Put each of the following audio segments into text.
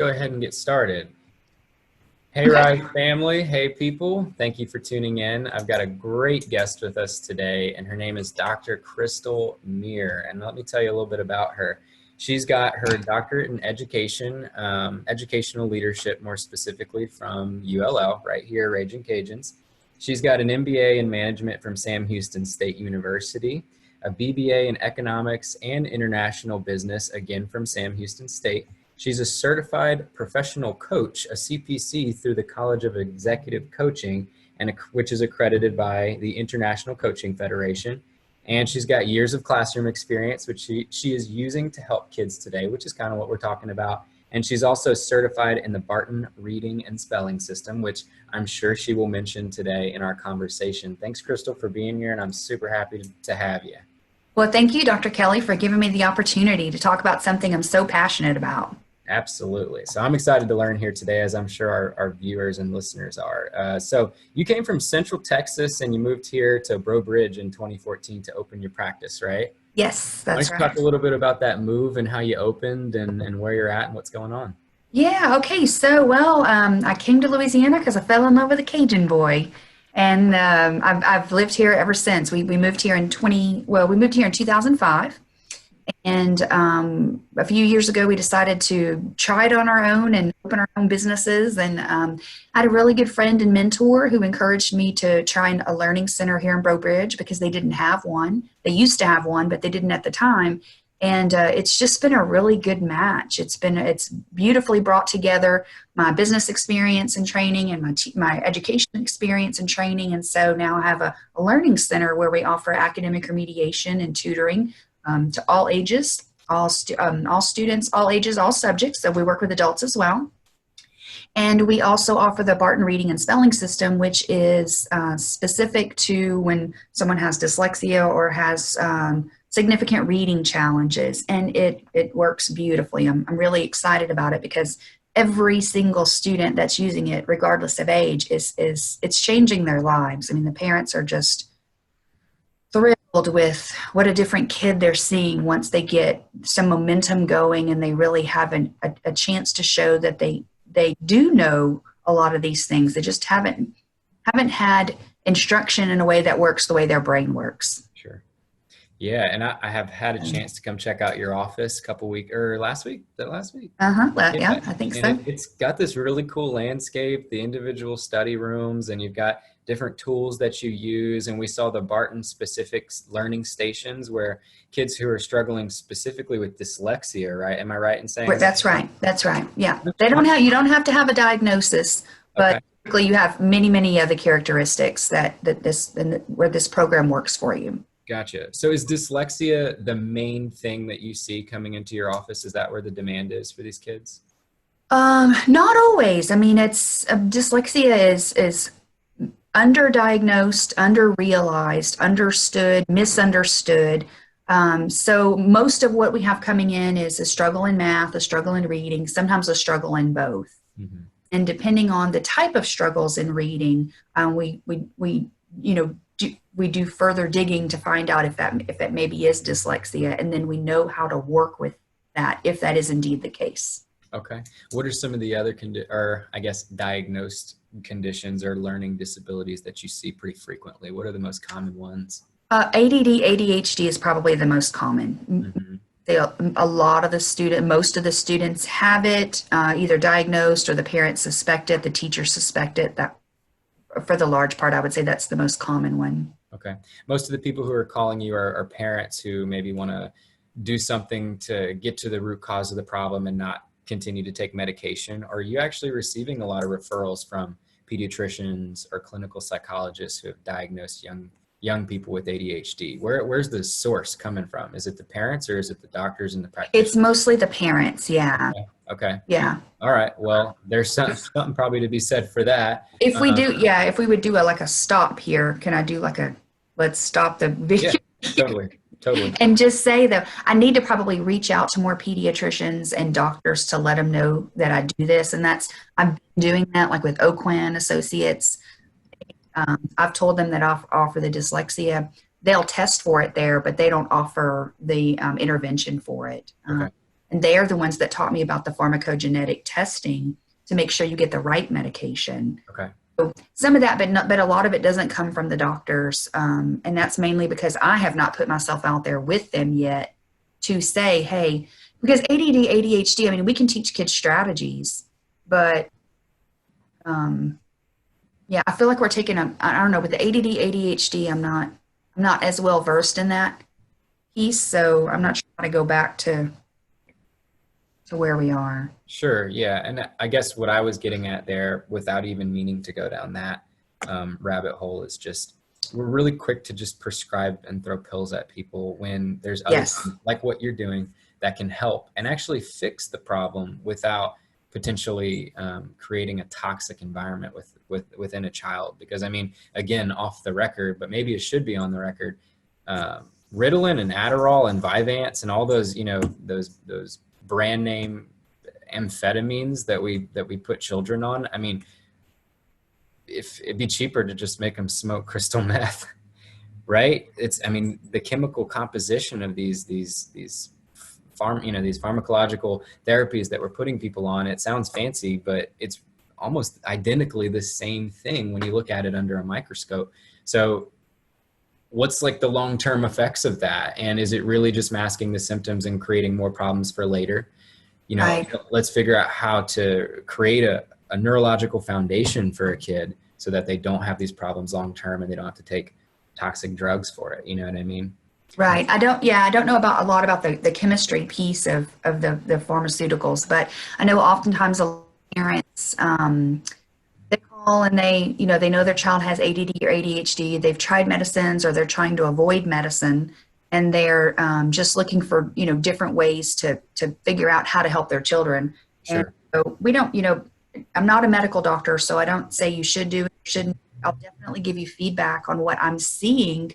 Go ahead and get started. Hey, Okay. Rise family. Hey, people. Thank you for tuning in. I've got a great guest with us today, and her name is Dr. Crystal Mire. And let me tell you a little bit about her. She's got her doctorate in education, educational leadership, more specifically from ULL, right here, Raging Cajuns. She's got an MBA in management from Sam Houston State University, a BBA in economics and international business, again from Sam Houston State. She's a certified professional coach, a CPC through the College of Executive Coaching, which is accredited by the International Coaching Federation. And she's got years of classroom experience, which she is using to help kids today, which is kind of what we're talking about. And she's also certified in the Barton Reading and Spelling System, which I'm sure she will mention today in our conversation. Thanks, Crystal, for being here, and I'm super happy to have you. Well, thank you, Dr. Kelly, for giving me the opportunity to talk about something I'm so passionate about. Absolutely. So I'm excited to learn here today, as I'm sure our viewers and listeners are. So you came from Central Texas and you moved here to Breaux Bridge in 2014 to open your practice, right? Yes, Why that's don't you right. talk a little bit about that move and how you opened and where you're at and what's going on? Yeah, okay. I came to Louisiana because I fell in love with a Cajun boy. And I've lived here ever since. We moved here we moved here in 2005. And a few years ago, we decided to try it on our own and open our own businesses. And I had a really good friend and mentor who encouraged me to try a learning center here in Breaux Bridge because they didn't have one. They used to have one, but they didn't at the time. And it's just been a really good match. It's beautifully brought together my business experience and training and my education experience and training. And so now I have a learning center where we offer academic remediation and tutoring to all ages, all students, all ages, all subjects. So we work with adults as well. And we also offer the Barton Reading and Spelling System, which is specific to when someone has dyslexia or has significant reading challenges. And it works beautifully. I'm really excited about it because every single student that's using it, regardless of age, it's changing their lives. I mean, the parents are just thrilled with what a different kid they're seeing once they get some momentum going and they really have a chance to show that they do know a lot of these things. They just haven't had instruction in a way that works the way their brain works. Sure. Yeah, and I have had a chance to come check out your office a couple weeks or last week. Is that last week? Uh-huh. Well, Yeah, yeah, I think and so. it's got this really cool landscape, the individual study rooms, and you've got different tools that you use. And we saw the Barton specific learning stations where kids who are struggling specifically with dyslexia, right? Am I right in saying that? That's right. That's right. Yeah. You don't have to have a diagnosis, but Okay, typically you have many other characteristics where this program works for you. gotcha. So is dyslexia the main thing that you see coming into your office? Is that where the demand is for these kids? Not always. I mean, it's dyslexia is underdiagnosed, underrealized, understood, misunderstood. So most of what we have coming in is a struggle in math, a struggle in reading, sometimes a struggle in both. Mhm. And depending on the type of struggles in reading, we we do further digging to find out if that maybe is dyslexia, and then we know how to work with that if that is indeed the case. Okay. What are some of the other or I guess diagnosed conditions or learning disabilities that you see pretty frequently? What are the most common ones? ADD, ADHD is probably the most common. Hmm. A lot of most of the students have it, either diagnosed or the parents suspect it, the teachers suspect it. That, for the large part, I would say that's the most common one. Okay. Most of the people who are calling you are parents who maybe want to do something to get to the root cause of the problem and not continue to take medication. Or are you actually receiving a lot of referrals from pediatricians or clinical psychologists who have diagnosed young people with ADHD? Where's the source coming from? Is it the parents or is it the doctors and the It's practitioners? mostly the parents. Yeah. Okay. Okay. Yeah. All right. Well, there's something probably to be said for that. If we would do like a stop here, can I do like let's stop the Yeah, video totally. Totally. and just say that I need to probably reach out to more pediatricians and doctors to let them know that I do this. And I've been doing that like with Oquan Associates. I've told them that I offer the dyslexia. They'll test for it there, but they don't offer the intervention for it. Okay. And they are the ones that taught me about the pharmacogenetic testing to make sure you get the right medication. Okay. So some of that, but a lot of it doesn't come from the doctors. And that's mainly because I have not put myself out there with them yet to say, hey, because ADD, ADHD, I mean, we can teach kids strategies, but yeah, I feel like we're taking I don't know, with the ADD, ADHD, I'm not as well versed in that piece. So I'm not sure how to go back to where we are. Sure. Yeah. And I guess what I was getting at there, without even meaning to go down that rabbit hole, is just we're really quick to just prescribe and throw pills at people when there's other Yes. things, like what you're doing, that can help and actually fix the problem without potentially creating a toxic environment within a child. Because I mean, again, off the record, but maybe it should be on the record, Ritalin and Adderall and Vyvanse and all those, those brand name amphetamines that we put children on. I mean, if it'd be cheaper to just make them smoke crystal meth, right? I mean, the chemical composition of these pharmacological therapies that we're putting people on, it sounds fancy, but it's almost identically the same thing when you look at it under a microscope. So what's like the long-term effects of that? And is it really just masking the symptoms and creating more problems for later? Right. Let's figure out how to create a neurological foundation for a kid so that they don't have these problems long-term and they don't have to take toxic drugs for it. You know what I mean? Right. I don't know a lot about the chemistry piece of the pharmaceuticals, but I know oftentimes a lot of parents, they call and they know their child has ADD or ADHD. They've tried medicines or they're trying to avoid medicine, and they're just looking for, different ways to figure out how to help their children. Sure. And so we don't, I'm not a medical doctor, so I don't say you should do it, you shouldn't. I'll definitely give you feedback on what I'm seeing.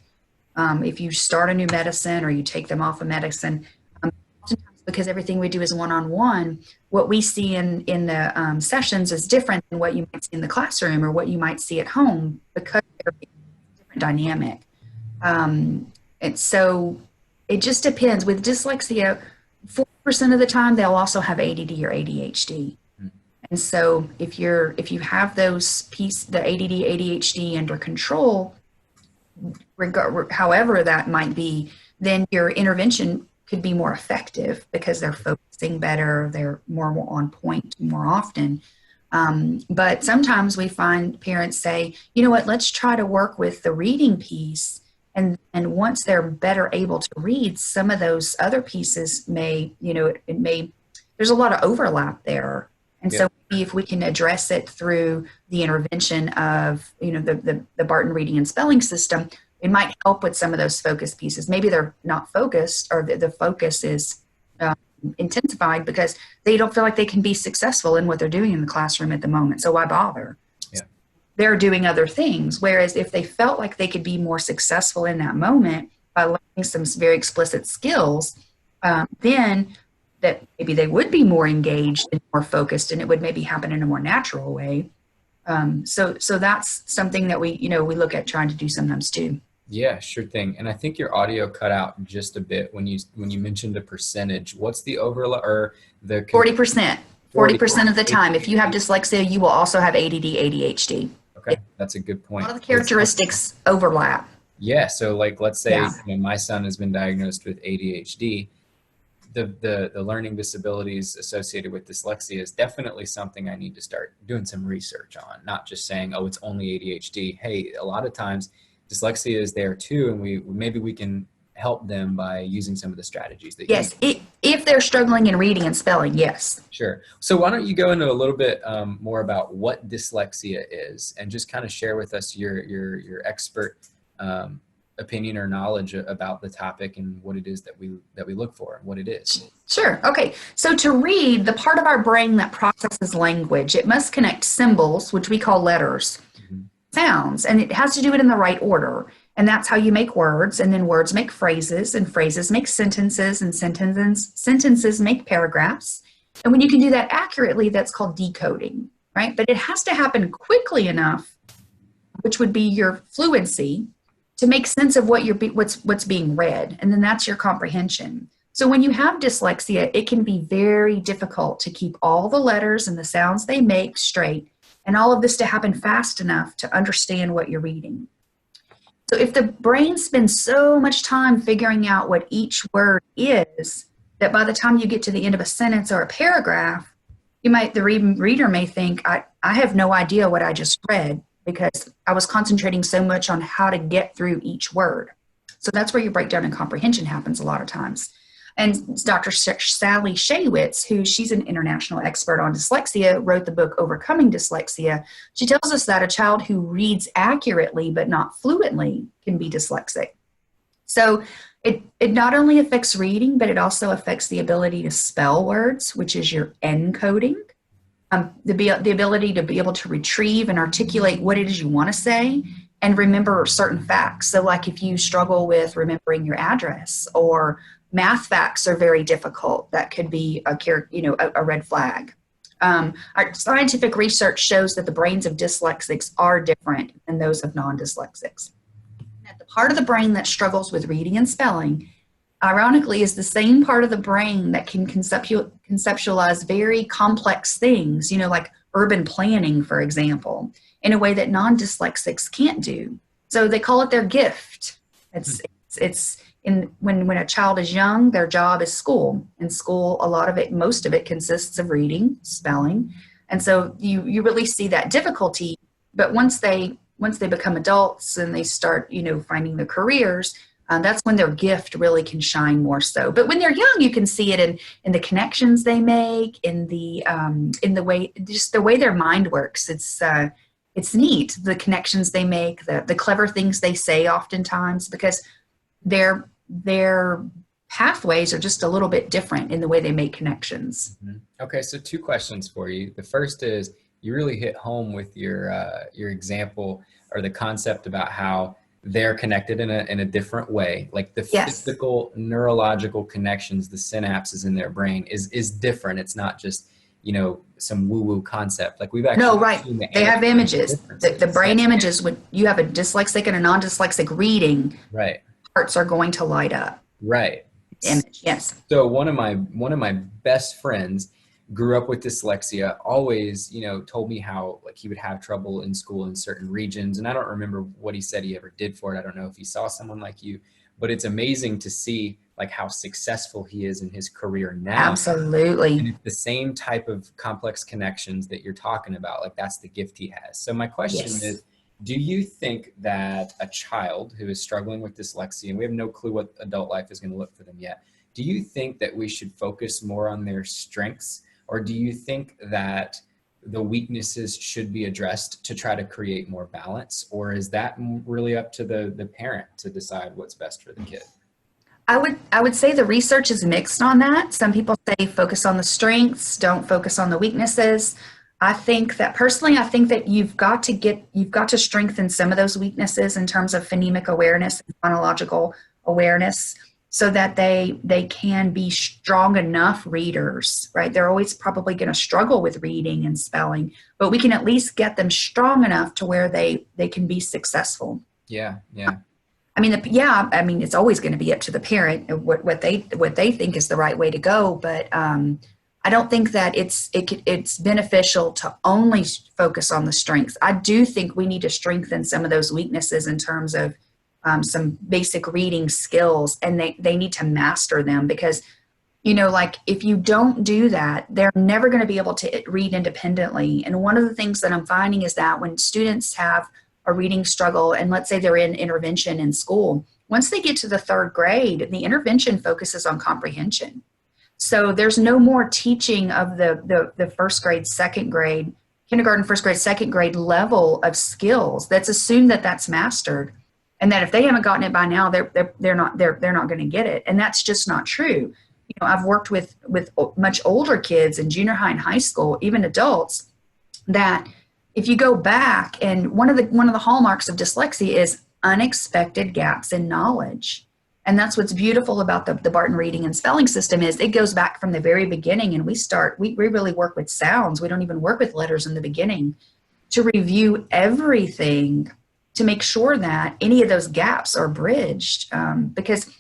If you start a new medicine or you take them off of medicine, oftentimes because everything we do is one-on-one, what we see in the sessions is different than what you might see in the classroom or what you might see at home, because they're a different dynamic. And so it just depends. With dyslexia, 4% of the time they'll also have ADD or ADHD. And so if you have those the ADD, ADHD under control, however that might be, then your intervention could be more effective because they're focusing better, they're more on point more often. But sometimes we find parents say, you know what, let's try to work with the reading piece. And once they're better able to read, some of those other pieces there's a lot of overlap there. And so maybe if we can address it through the intervention of, the Barton reading and spelling system, it might help with some of those focus pieces. Maybe they're not focused, or the focus is intensified because they don't feel like they can be successful in what they're doing in the classroom at the moment. So why bother? Yeah. They're doing other things. Whereas if they felt like they could be more successful in that moment by learning some very explicit skills, then that maybe they would be more engaged and more focused, and it would maybe happen in a more natural way. So that's something that we look at trying to do sometimes too. Yeah, sure thing. And I think your audio cut out just a bit when you mentioned the percentage. What's the overlap or the 40%? 40% of the time, if you have dyslexia, you will also have ADD, ADHD. Okay, that's a good point. A lot of the characteristics overlap. Yeah, so like let's say my son has been diagnosed with ADHD. The learning disabilities associated with dyslexia is definitely something I need to start doing some research on, not just saying, oh, it's only ADHD. Hey, a lot of times dyslexia is there too, and maybe we can help them by using some of the strategies that if they're struggling in reading and spelling, yes. Sure. So why don't you go into a little bit more about what dyslexia is, and just kind of share with us your expert opinion or knowledge about the topic and what it is that we look for and what it is. Sure. Okay. So to read, the part of our brain that processes language, it must connect symbols, which we call letters, sounds, and it has to do it in the right order. And that's how you make words, and then words make phrases, and phrases make sentences, and sentences make paragraphs. And when you can do that accurately, that's called decoding, right? But it has to happen quickly enough, which would be your fluency, to make sense of what's being read, and then that's your comprehension. So when you have dyslexia, it can be very difficult to keep all the letters and the sounds they make straight, and all of this to happen fast enough to understand what you're reading. So if the brain spends so much time figuring out what each word is, that by the time you get to the end of a sentence or a paragraph, the reader may think, I have no idea what I just read because I was concentrating so much on how to get through each word. So that's where your breakdown in comprehension happens a lot of times. And Dr. Sally Shaywitz, she's an international expert on dyslexia, wrote the book Overcoming Dyslexia. She tells us that a child who reads accurately but not fluently can be dyslexic. So it not only affects reading, but it also affects the ability to spell words, which is your encoding, the ability to be able to retrieve and articulate what it is you want to say, and remember certain facts. So like if you struggle with remembering your address, or math facts are very difficult, that could be a red flag. Our scientific research shows that the brains of dyslexics are different than those of non-dyslexics. That the part of the brain that struggles with reading and spelling, ironically, is the same part of the brain that can conceptualize very complex things, like urban planning, for example, in a way that non-dyslexics can't do. So they call it their gift. When a child is young, their job is school. In school, most of it consists of reading, spelling. And so you really see that difficulty. But once they become adults and they start, finding their careers, that's when their gift really can shine more so. But when they're young, you can see it in the connections they make, in the way their mind works. It's neat, the connections they make, the clever things they say oftentimes, because their pathways are just a little bit different in the way they make connections. Okay, so 2 questions for you. The first is, you really hit home with your example, or the concept about how they're connected in a different way. Like the physical neurological connections, the synapses in their brain is different. It's not just, some woo-woo concept. Like we've actually seen they have images. The brain images, when you have a dyslexic and a non-dyslexic reading, right, parts are going to light up. Right. Image, yes. So one of my best friends grew up with dyslexia, always, told me how like he would have trouble in school in certain regions. And I don't remember what he said he ever did for it. I don't know if he saw someone like you, but it's amazing to see like how successful he is in his career now. Absolutely. And it's the same type of complex connections that you're talking about. Like that's the gift he has. So my question is, do you think that a child who is struggling with dyslexia, and we have no clue what adult life is going to look for them yet, do you think that we should focus more on their strengths? Or do you think that the weaknesses should be addressed to try to create more balance? Or is that really up to the parent to decide what's best for the kid? I would say the research is mixed on that. Some people say focus on the strengths, don't focus on the weaknesses. I think that you've got to strengthen some of those weaknesses in terms of phonemic awareness and phonological awareness, so that they can be strong enough readers, right? They're always probably going to struggle with reading and spelling, but we can at least get them strong enough to where they can be successful. Yeah. I mean, it's always going to be up to the parent what they think is the right way to go, but I don't think that it's beneficial to only focus on the strengths. I do think we need to strengthen some of those weaknesses in terms of some basic reading skills, and they need to master them, because, like if you don't do that, they're never going to be able to read independently. And one of the things that I'm finding is that when students have a reading struggle, and let's say they're in intervention in school, once they get to the 3rd grade, the intervention focuses on comprehension. So there's no more teaching of the 1st grade, 2nd grade, kindergarten, 1st grade, 2nd grade level of skills. That's assumed that that's mastered, and that if they haven't gotten it by now, they're not going to get it. And that's just not true. I've worked with much older kids in junior high and high school, even adults, that if you go back, and one of the hallmarks of dyslexia is unexpected gaps in knowledge. And that's what's beautiful about the Barton reading and spelling system, is it goes back from the very beginning, and we really work with sounds. We don't even work with letters in the beginning, to review everything to make sure that any of those gaps are bridged. Because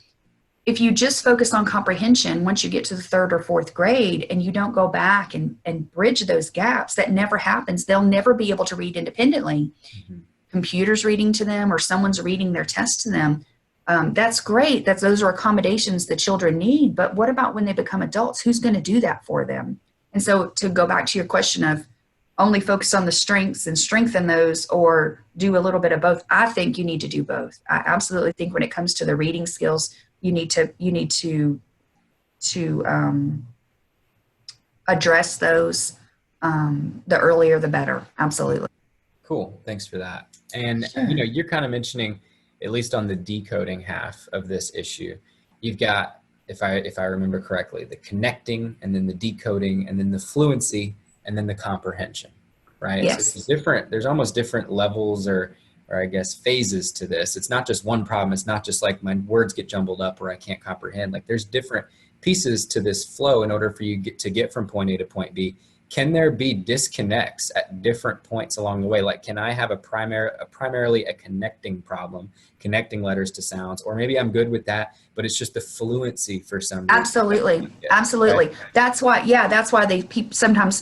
if you just focus on comprehension, once you get to the third or fourth grade and you don't go back and bridge those gaps, that never happens. They'll never be able to read independently. Mm-hmm. Computers reading to them or someone's reading their test to them. That's great. Those are accommodations the children need. But what about when they become adults? Who's going to do that for them? And so to go back to your question of only focus on the strengths and strengthen those, or do a little bit of both, I think you need to do both. I absolutely think when it comes to the reading skills, you need to address those. The earlier, the better. Absolutely. Cool. Thanks for that. And Sure. You're kind of mentioning, at least on the decoding half of this issue, you've got, if I remember correctly, the connecting, and then the decoding, and then the fluency, and then the comprehension, right? Yes. So there's almost different levels or I guess phases to this. It's not just one problem. It's not just like my words get jumbled up or I can't comprehend. Like there's different pieces to this flow in order for you to get from point A to point B. Can there be disconnects at different points along the way? Like, can I have primarily a connecting problem, connecting letters to sounds, or maybe I'm good with that, but it's just the fluency for some reason. Absolutely. Absolutely. Right? That's why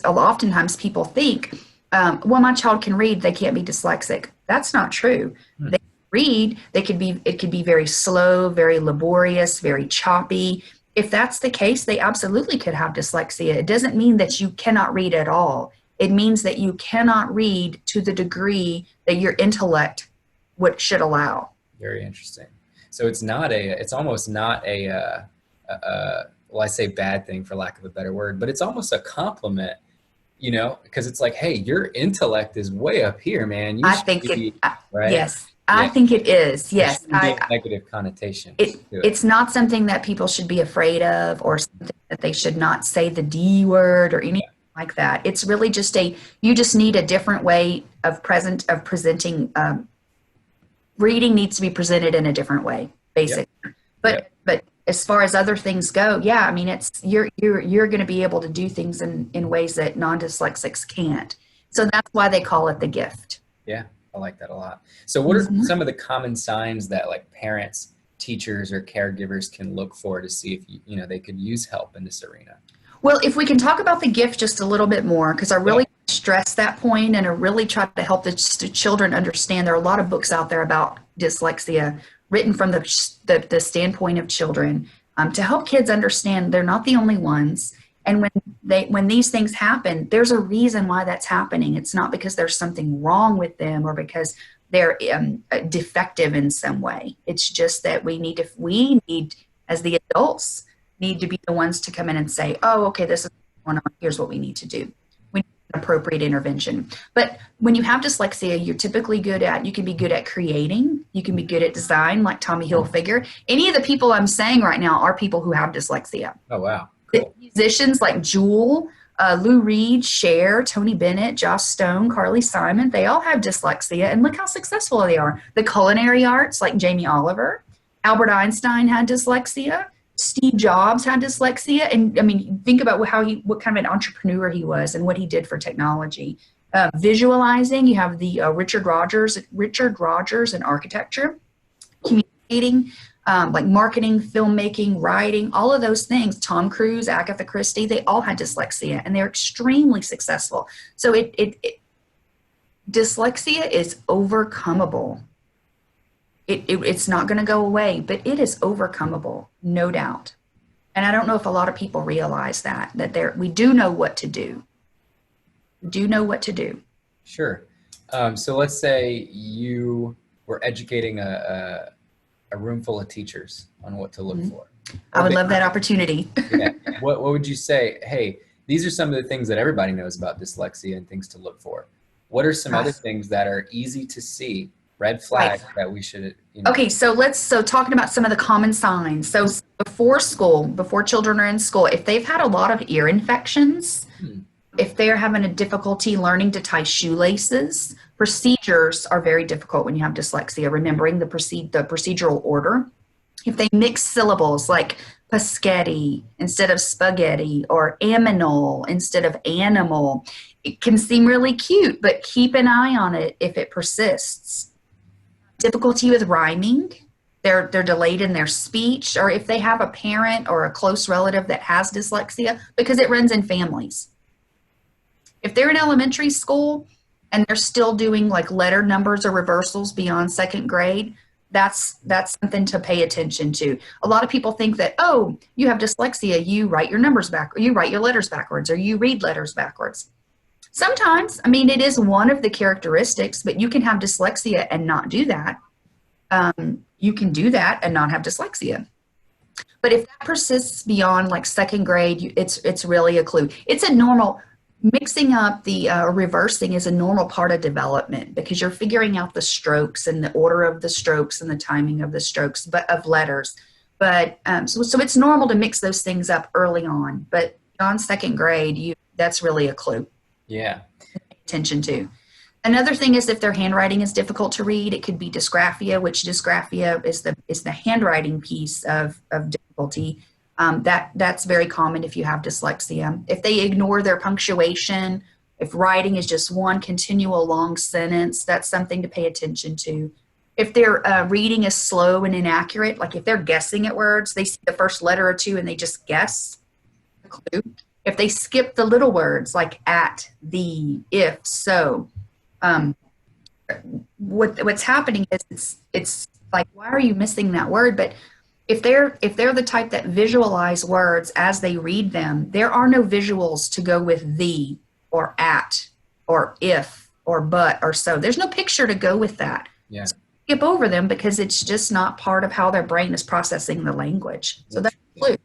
oftentimes people think, well, my child can read, they can't be dyslexic. That's not true. They read, it could be very slow, very laborious, very choppy. If that's the case, they absolutely could have dyslexia. It doesn't mean that you cannot read at all. It means that you cannot read to the degree that your intellect should allow. Very interesting. So it's almost not a well, I say bad thing for lack of a better word, but it's almost a compliment, because it's like, hey, your intellect is way up here, man. I think right? Yes. I think it is. Yes. Negative connotation. It's not something that people should be afraid of, or something that they should not say the D word or anything like that. It's really just you just need a different way of presenting. Reading needs to be presented in a different way, basically. But as far as other things go, I mean, you're going to be able to do things in ways that non-dyslexics can't. So that's why they call it the gift. Yeah. I like that a lot. So what are some of the common signs that like parents, teachers, or caregivers can look for to see if they could use help in this arena? Well, if we can talk about the gift just a little bit more, because I really stress that point and I really try to help the children understand. There are a lot of books out there about dyslexia written from the standpoint of children to help kids understand they're not the only ones. And when these things happen, there's a reason why that's happening. It's not because there's something wrong with them or because they're defective in some way. It's just that we need, as the adults, need to be the ones to come in and say, oh, okay, this is going on. Here's what we need to do. We need appropriate intervention. But when you have dyslexia, you're typically you can be good at creating. You can be good at design, like Tommy Hilfiger. Any of the people I'm saying right now are people who have dyslexia. Oh, wow. Cool. Musicians like Jewel, Lou Reed, Cher, Tony Bennett, Joss Stone, Carly Simon, they all have dyslexia, and look how successful they are. The culinary arts like Jamie Oliver, Albert Einstein had dyslexia, Steve Jobs had dyslexia, and I mean, think about what kind of an entrepreneur he was and what he did for technology. Visualizing, you have the Richard Rogers in architecture, communicating, like marketing, filmmaking, writing, all of those things. Tom Cruise, Agatha Christie, they all had dyslexia and they're extremely successful. So dyslexia is overcomable. It's not going to go away, but it is overcomable, no doubt. And I don't know if a lot of people realize that we do know what to do. We do know what to do. Sure. So let's say you were educating a room full of teachers on what to look for. I would love that opportunity. What would you say? Hey, these are some of the things that everybody knows about dyslexia and things to look for. What are some other things that are easy to see, red flags that we should, Okay, so talking about some of the common signs. So before children are in school, if they've had a lot of ear infections, if they're having a difficulty learning to tie shoelaces, procedures are very difficult when you have dyslexia, remembering the procedural order. If they mix syllables like paschetti instead of spaghetti or aminal instead of animal, it can seem really cute, but keep an eye on it if it persists. Difficulty with rhyming, they're delayed in their speech, or if they have a parent or a close relative that has dyslexia, because it runs in families. If they're in elementary school and they're still doing like letter numbers or reversals beyond second grade, that's something to pay attention to. A lot of people think that, oh, you have dyslexia, you write your numbers back, or you write your letters backwards, or you read letters backwards. Sometimes, I mean, it is one of the characteristics, but you can have dyslexia and not do that. You can do that and not have dyslexia. But if that persists beyond like second grade, it's really a clue. It's a normal, mixing up the reversing is a normal part of development, because you're figuring out the strokes and the order of the strokes and the timing of the strokes, but of letters. But so it's normal to mix those things up early on. But beyond second grade, that's really a clue. Yeah. Pay attention to. Another thing is if their handwriting is difficult to read, it could be dysgraphia, which dysgraphia is the handwriting piece of difficulty. That's very common if you have dyslexia. If they ignore their punctuation, if writing is just one continual long sentence, that's something to pay attention to. If their reading is slow and inaccurate, like if they're guessing at words, they see the first letter or two and they just guess, a clue. If they skip the little words like at, the, if, so, what's happening is it's like, why are you missing that word? But if they're the type that visualize words as they read them, there are no visuals to go with the or at or if or but or so. There's no picture to go with that. Yeah. So skip over them because it's just not part of how their brain is processing the language. So that's a clue.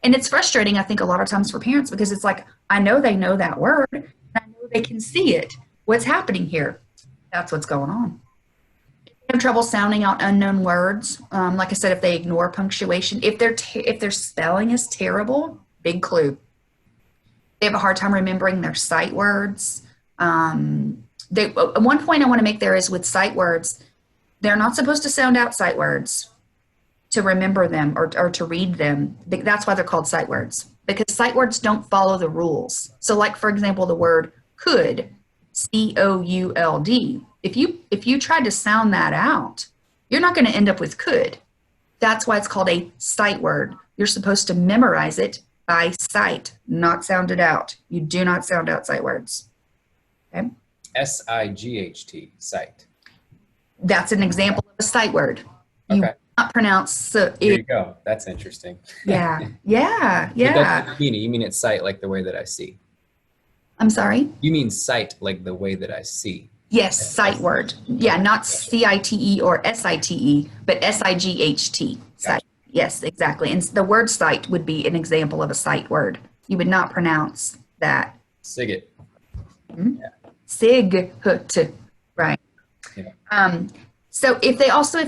And it's frustrating, I think, a lot of times for parents, because it's like, I know they know that word, and I know they can see it. What's happening here? That's what's going on. If they have trouble sounding out unknown words, like I said, if they ignore punctuation, if their spelling is terrible, big clue. They have a hard time remembering their sight words. One point I want to make there is with sight words, they're not supposed to sound out sight words to remember them or to read them. That's why they're called sight words, because sight words don't follow the rules. So like, for example, the word could, C-O-U-L-D. If you tried to sound that out, you're not going to end up with could. That's why it's called a sight word. You're supposed to memorize it by sight, not sound it out. You do not sound out sight words. Okay? S-I-G-H-T, sight. That's an example of a sight word. You Okay. not pronounce There you go. That's interesting. Yeah. But that's what you mean. You mean it's sight like the way that I see. I'm sorry? You mean sight like the way that I see. Yes, sight word. Yeah, not C-I-T-E or S-I-T-E, but S-I-G-H-T. Sight. Yes, exactly. And the word sight would be an example of a sight word. You would not pronounce that. Sig. Mm-hmm. Yeah. Sig, right. Yeah. So if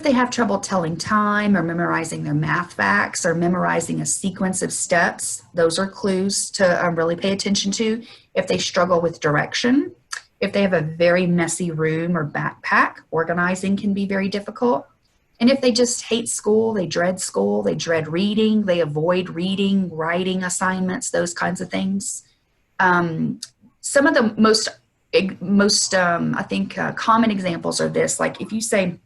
they have trouble telling time or memorizing their math facts or memorizing a sequence of steps, those are clues to really pay attention to. If they struggle with direction, if they have a very messy room or backpack, organizing can be very difficult. And if they just hate school, they dread reading, they avoid reading, writing assignments, those kinds of things. Some of the most I think common examples are this, like if you say,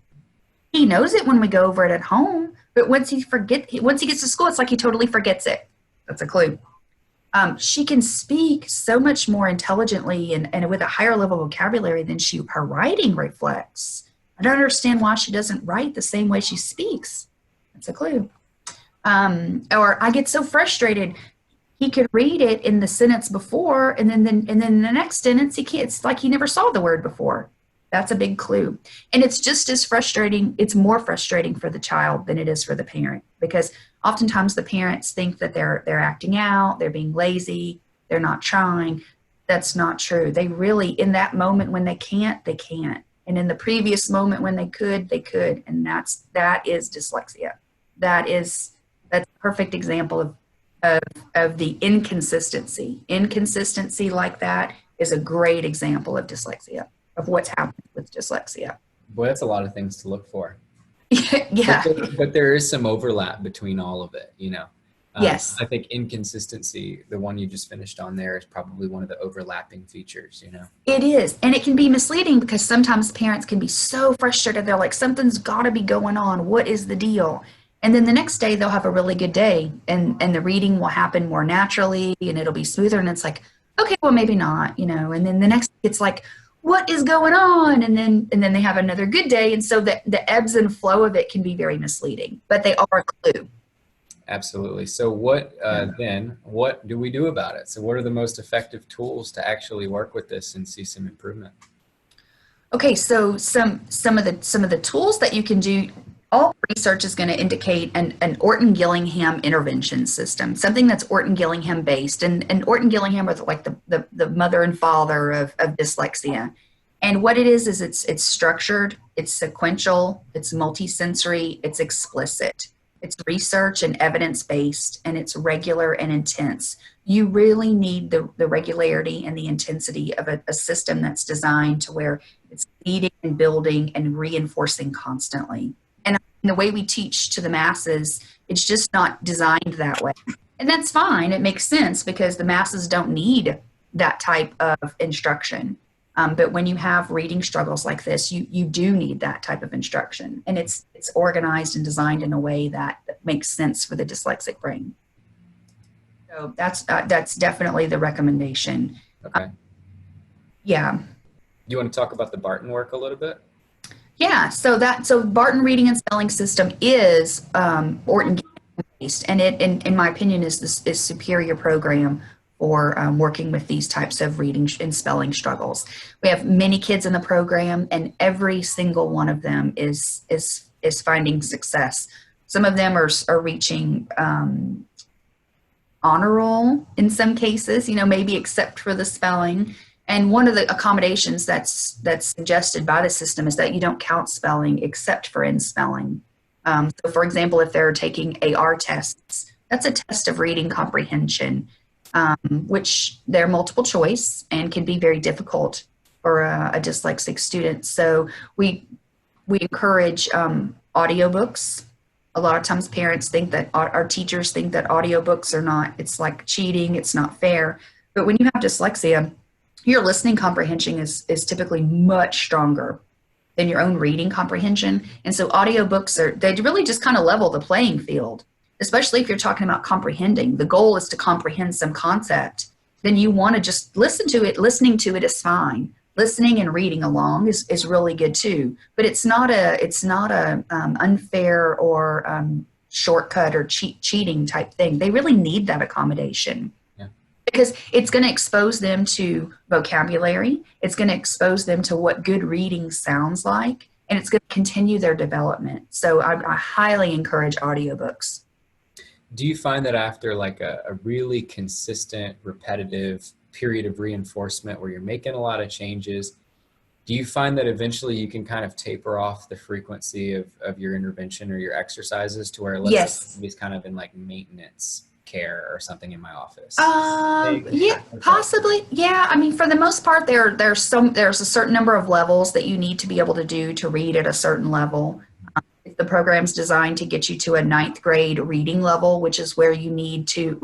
he knows it when we go over it at home, but once he gets to school, it's like he totally forgets it. That's a clue. She can speak so much more intelligently and with a higher level of vocabulary than her writing reflects. I don't understand why she doesn't write the same way she speaks. That's a clue. Or I get so frustrated. He could read it in the sentence before, and then the next sentence he can't. It's like he never saw the word before. That's a big clue. And it's just as frustrating. It's more frustrating for the child than it is for the parent, because oftentimes the parents think that they're acting out, they're being lazy, they're not trying. That's not true. They really, in that moment when they can't, they can't. And in the previous moment when they could, they could. And that is dyslexia. That's a perfect example of the inconsistency. Inconsistency like that is a great example of dyslexia, of what's happening with dyslexia. Boy, that's a lot of things to look for. Yeah. But there is some overlap between all of it, you know. Yes. I think inconsistency, the one you just finished on there, is probably one of the overlapping features, you know? It is. And it can be misleading because sometimes parents can be so frustrated. They're like, something's got to be going on. What is the deal? And then the next day they'll have a really good day and the reading will happen more naturally and it'll be smoother. And it's like, okay, well, maybe not, you know, and then the next it's like, what is going on? And then they have another good day. And so the ebbs and flow of it can be very misleading, but they are a clue. Absolutely. So what Yeah. then, what do we do about it? So what are the most effective tools to actually work with this and see some improvement? Okay, so some of the tools that you can do, all research is going to indicate an Orton-Gillingham intervention system, something that's Orton-Gillingham based. And Orton-Gillingham are like the mother and father of dyslexia. And what it is it's structured, it's sequential, it's multisensory, it's explicit. It's research and evidence based, and it's regular and intense. You really need the regularity and the intensity of a system that's designed to where it's feeding and building and reinforcing constantly. And the way we teach to the masses, it's just not designed that way. And that's fine. It makes sense because the masses don't need that type of instruction. But when you have reading struggles like this, you do need that type of instruction. And it's organized and designed in a way that makes sense for the dyslexic brain. So that's definitely the recommendation. Okay. Yeah. You want to talk about the Barton work a little bit? Yeah, so Barton Reading and Spelling System is Orton based, and it, in my opinion, is superior program for working with these types of reading and spelling struggles. We have many kids in the program, and every single one of them is finding success. Some of them are reaching honor roll in some cases, you know, maybe except for the spelling. And one of the accommodations that's suggested by the system is that you don't count spelling except for in spelling. So for example, if they're taking AR tests, that's a test of reading comprehension, which they're multiple choice and can be very difficult for a dyslexic student. So we encourage audiobooks. A lot of times parents think that our teachers think that audiobooks are not, it's like cheating, it's not fair. But when you have dyslexia, your listening comprehension is typically much stronger than your own reading comprehension. And so audiobooks they really just kind of level the playing field, especially if you're talking about comprehending. The goal is to comprehend some concept. Then you want to just listen to it. Listening to it is fine. Listening and reading along is really good too. But it's not a unfair or shortcut or cheating type thing. They really need that accommodation. Because it's going to expose them to vocabulary, it's going to expose them to what good reading sounds like, and it's going to continue their development. So I highly encourage audiobooks. Do you find that after like a really consistent, repetitive period of reinforcement where you're making a lot of changes, do you find that eventually you can kind of taper off the frequency of your intervention or your exercises to where let's say somebody's kind of in like maintenance care or something in my office? Yeah, possibly. Yeah, I mean, for the most part, there's a certain number of levels that you need to be able to do to read at a certain level. The program's designed to get you to a 9th grade reading level, which is where you need to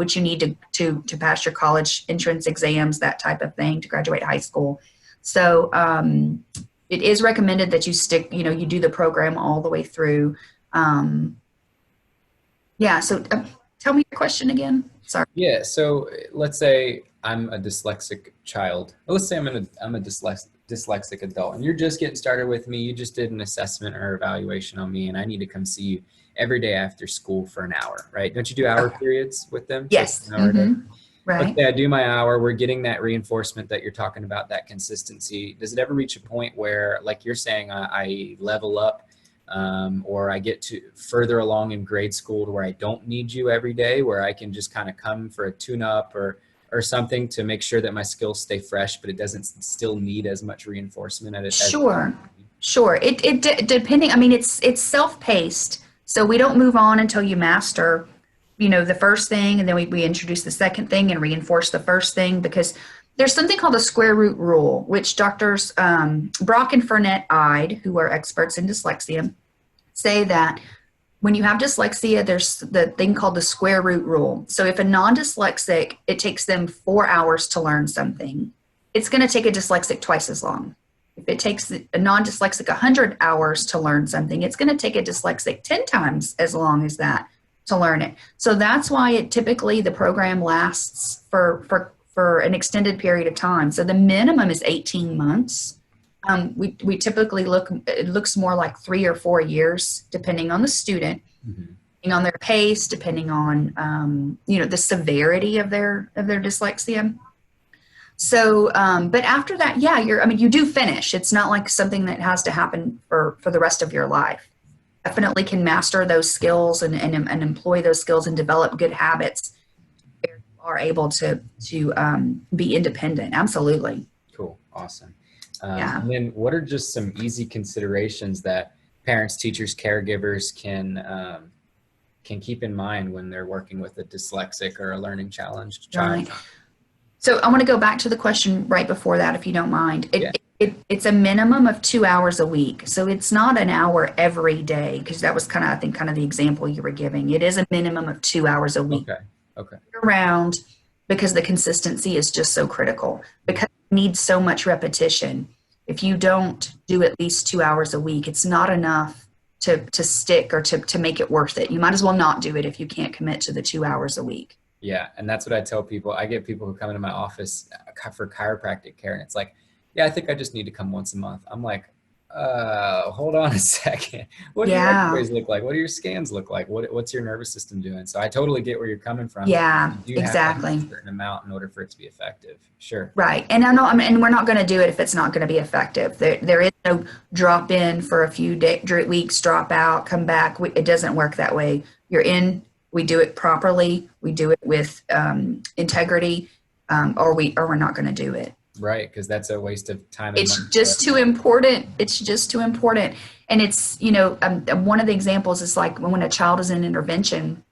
pass your college entrance exams, that type of thing, to graduate high school. So it is recommended that you do the program all the way through. Yeah. So. Tell me your question again. Sorry. Yeah. So let's say I'm a dyslexic child. Let's say I'm a dyslexic adult, and you're just getting started with me. You just did an assessment or evaluation on me, and I need to come see you every day after school for an hour, right? Don't you do hour periods with them? Yes. Right. Let's say I do my hour. We're getting that reinforcement that you're talking about, that consistency. Does it ever reach a point where, like you're saying, I level up? Or I get to further along in grade school to where I don't need you every day, where I can just kind of come for a tune-up or something to make sure that my skills stay fresh, but it doesn't still need as much reinforcement at it. Sure. It depending. I mean, it's self-paced, so we don't move on until you master, the first thing, and then we introduce the second thing and reinforce the first thing, because there's something called the square root rule, which doctors Brock and Furnett-Ide, who are experts in dyslexia, say that when you have dyslexia, there's the thing called the square root rule. So if a non-dyslexic, it takes them 4 hours to learn something, it's going to take a dyslexic twice as long. If it takes a non-dyslexic 100 hours to learn something, it's going to take a dyslexic 10 times as long as that to learn it. So that's why it typically, the program lasts for an extended period of time. So the minimum is 18 months. We typically it looks more like 3 or 4 years, depending on the student, depending on their pace, depending on, the severity of their dyslexia. So, but after that, yeah, you do finish. It's not like something that has to happen for the rest of your life. Definitely can master those skills and employ those skills and develop good habits. You are able to be independent. Absolutely. Cool. Awesome. Yeah. And then what are just some easy considerations that parents, teachers, caregivers can keep in mind when they're working with a dyslexic or a learning challenged child? Right. So I want to go back to the question right before that, if you don't mind. It's a minimum of 2 hours a week. So it's not an hour every day, because that was I think the example you were giving. It is a minimum of 2 hours a week. Okay. Around, because the consistency is just so critical, because it needs so much repetition. If you don't do at least 2 hours a week, it's not enough to stick or to make it worth it. You might as well not do it if you can't commit to the 2 hours a week. Yeah. And that's what I tell people. I get people who come into my office for chiropractic care, and it's like, yeah, I think I just need to come once a month. I'm like, hold on a second. What do your x-rays look like? What do your scans look like? What's your nervous system doing? So I totally get where you're coming from. Yeah, you exactly. Have to have a certain amount in order for it to be effective. Sure. Right. And and we're not going to do it if it's not going to be effective. There is no drop in for a few weeks, drop out, come back. It doesn't work that way. You're in. We do it properly. We do it with integrity, or we're not going to do it. Right, because that's a waste of time. It's just too important. It's just too important. And it's, one of the examples is like when a child is in intervention,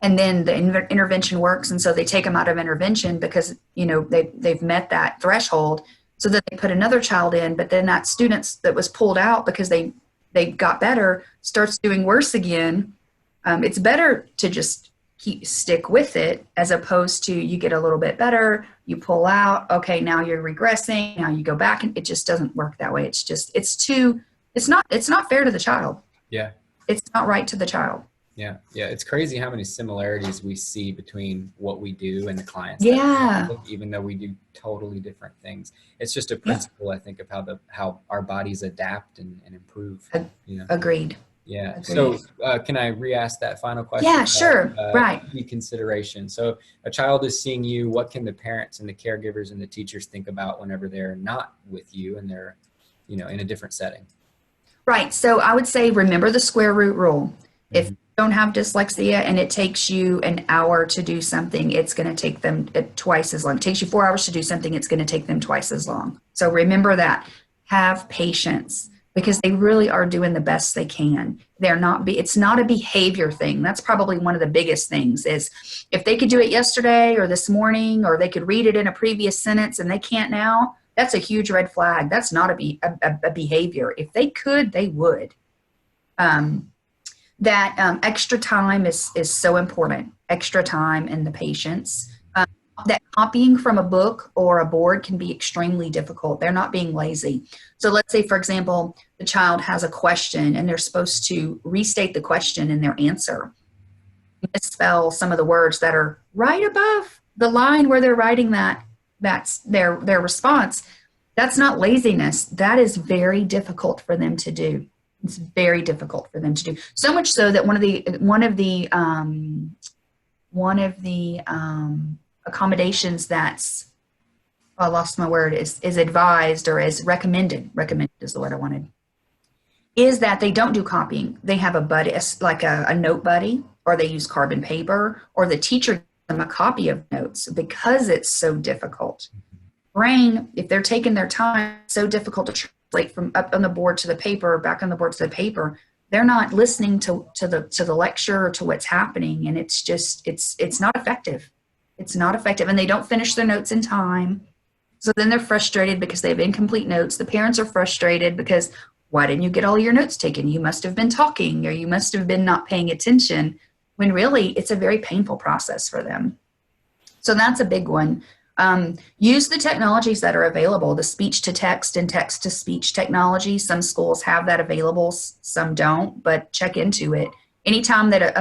and then the intervention works, and so they take them out of intervention because, they've met that threshold. So that they put another child in, but then that student that was pulled out because they got better starts doing worse again. It's better to just stick with it, as opposed to you get a little bit better, you pull out, okay, now you're regressing, now you go back, and it just doesn't work that way. It's not fair to the child. Yeah. It's not right to the child. Yeah. It's crazy how many similarities we see between what we do and the clients. Yeah. Even though we do totally different things. It's just a principle, I think, of how our bodies adapt and improve. Agreed. Yeah. Agreed. So can I re-ask that final question? Yeah, sure. Right. Key consideration. So a child is seeing you. What can the parents and the caregivers and the teachers think about whenever they're not with you and they're, in a different setting? Right. So I would say, remember the square root rule. If you don't have dyslexia and it takes you an hour to do something, it's going to take them twice as long. It takes you 4 hours to do something, it's going to take them twice as long. So remember that. Have patience, because they really are doing the best they can. It's not a behavior thing. That's probably one of the biggest things, is if they could do it yesterday or this morning, or they could read it in a previous sentence and they can't now, that's a huge red flag. That's not a behavior. If they could, they would. That extra time is so important. Extra time and the patience. That copying from a book or a board can be extremely difficult. They're not being lazy. So let's say, for example, the child has a question and they're supposed to restate the question in their answer. Misspell some of the words that are right above the line where they're writing that's their response. That's not laziness. That is very difficult for them to do. It's very difficult for them to do. So much so that one of the accommodations that's, I lost my word, is advised or is recommended is the word I wanted, is that they don't do copying. They have a buddy, like a note buddy, or they use carbon paper, or the teacher gives them a copy of notes, because it's so difficult. Brain, if they're taking their time, it's so difficult to translate from up on the board to the paper, back on the board to the paper. They're not listening to the lecture or to what's happening, and it's not effective. It's not effective, and they don't finish their notes in time. So then they're frustrated because they have incomplete notes. The parents are frustrated because why didn't you get all your notes taken? You must have been talking, or you must have been not paying attention, when really it's a very painful process for them. So that's a big one. Use the technologies that are available, the speech to text and text to speech technology. Some schools have that available, some don't, but check into it. Anytime that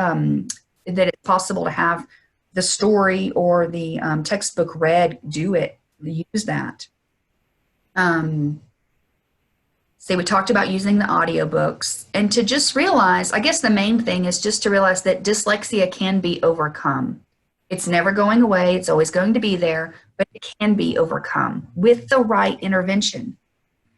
that it's possible to have the story or the textbook read, do it. Use that. See, we talked about using the audiobooks, and to just realize, I guess the main thing is just to realize that dyslexia can be overcome. It's never going away. It's always going to be there, but it can be overcome with the right intervention.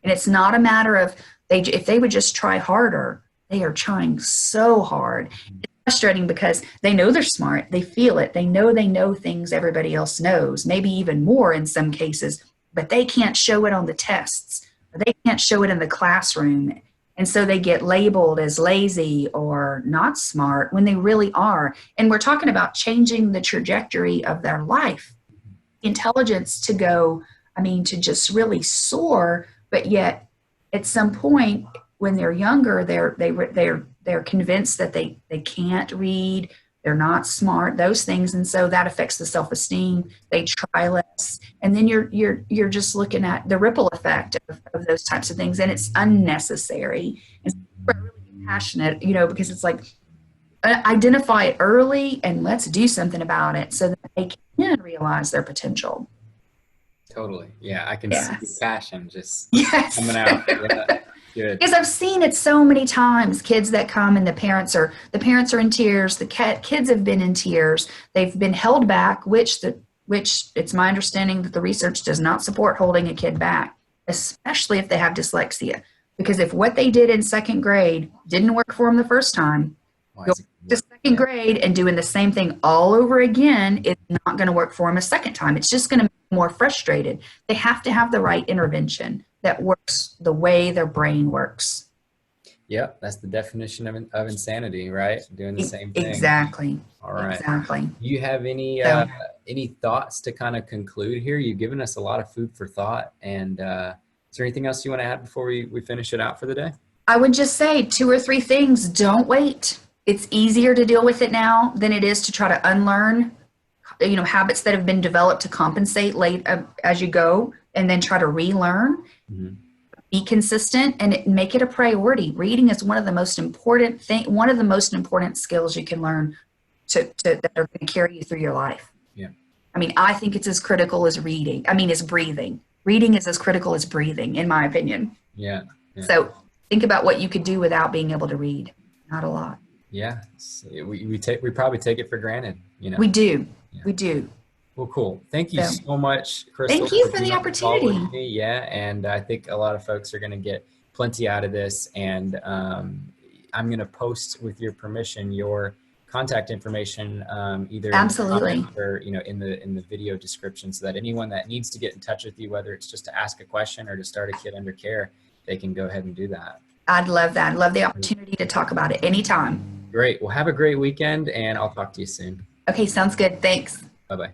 And it's not a matter of if they would just try harder. They are trying so hard. It's frustrating because they know they're smart. They feel it. They know things everybody else knows, maybe even more in some cases, but they can't show it on the tests. They can't show it in the classroom. And so they get labeled as lazy or not smart when they really are. And we're talking about changing the trajectory of their life. Intelligence to go, to just really soar, but yet at some point when they're younger, they're convinced that they can't read, they're not smart, those things, and so that affects the self-esteem. They try less, and then you're just looking at the ripple effect of those types of things, and it's unnecessary. And so we're really passionate, because it's like, identify it early and let's do something about it so that they can realize their potential. Totally. Yeah, I can see the passion just coming out. Yeah, good. Because I've seen it so many times, kids that come and the parents are in tears, the kids have been in tears, they've been held back, which it's my understanding that the research does not support holding a kid back, especially if they have dyslexia. Because if what they did in second grade didn't work for them the first time, going to second grade and doing the same thing all over again is not going to work for them a second time. It's just going to make them more frustrated. They have to have the right intervention that works the way their brain works. Yeah, that's the definition of insanity, right? Doing the same thing. Exactly. All right. Exactly. Do you have any thoughts to kind of conclude here? You've given us a lot of food for thought. And is there anything else you want to add before we finish it out for the day? I would just say 2 or 3 things. Don't wait. It's easier to deal with it now than it is to try to unlearn, habits that have been developed to compensate late as you go, and then try to relearn. Mm-hmm. Be consistent and make it a priority. Reading is one of the most important skills you can learn that are going to carry you through your life. Yeah. I think it's as critical as reading. As breathing. Reading is as critical as breathing, in my opinion. Yeah. So think about what you could do without being able to read. Not a lot. Yeah. We probably take it for granted. We do. Yeah. We do. Well, cool. Thank you so much, Crystal. Thank you for the opportunity. Yeah, and I think a lot of folks are going to get plenty out of this. And I'm going to post, with your permission, your contact information either absolutely in the or in the video description, so that anyone that needs to get in touch with you, whether it's just to ask a question or to start a kid under care, they can go ahead and do that. I'd love that. I'd love the opportunity to talk about it anytime. Great. Well, have a great weekend, and I'll talk to you soon. Okay, sounds good. Thanks. Bye-bye.